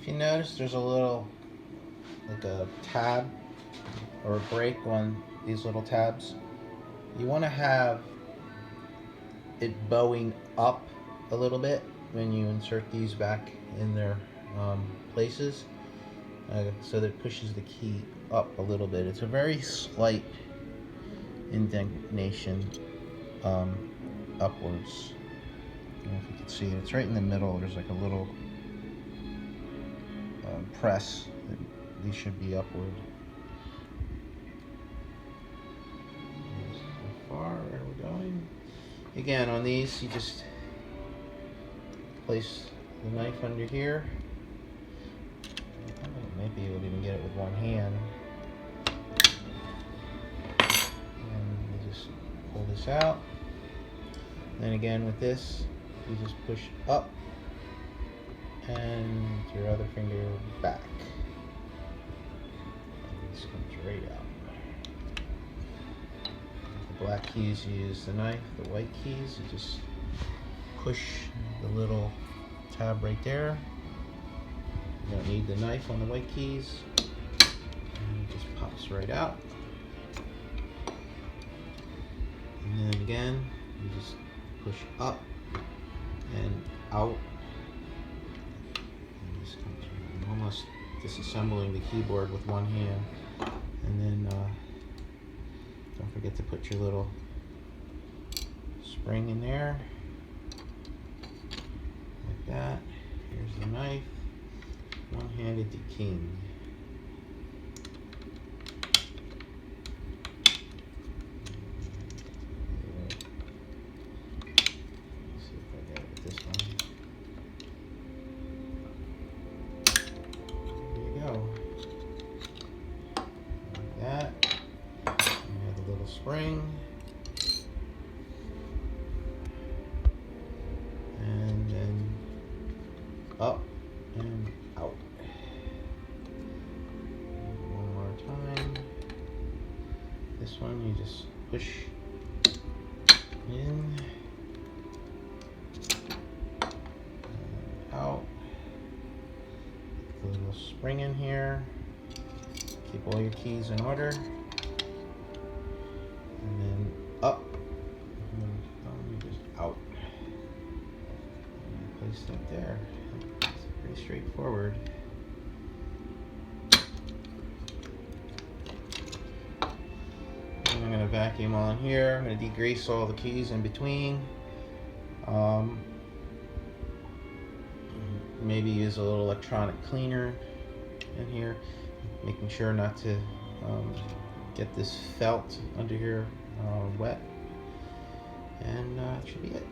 If you notice, there's a little, like a tab or a break on these little tabs. You want to have it bowing up a little bit when you insert these back in their places, so that it pushes the key up a little bit. It's a very slight indentation upwards. I don't know if you can see it. It's right in the middle. There's like a little press. These should be upward. So far, where we're going. Again, on these, you just place the knife under here. Maybe you would even get it with one hand. And you just pull this out. Then again with this, you just push up and your other finger back. And this comes right out. The black keys, you use the knife. The white keys, you just push the little tab right there. You don't need the knife on the white keys. And it just pops right out. And then again, you just push up and out. And this comes right. I'm almost disassembling the keyboard with one hand. And then don't forget to put your little spring in there. Like that. Here's the knife. One-handed dekeying. Let's see if I got it with this one. There you go. Like that. And you have a little spring. And then up and out. One more time. This one you just push in and out. Put the little spring in here. Keep all your keys in order. And then up. And just out. And place that there. Pretty straightforward. And I'm going to vacuum on here. I'm going to degrease all the keys in between. Maybe use a little electronic cleaner in here, making sure not to get this felt under here wet. And that should be it.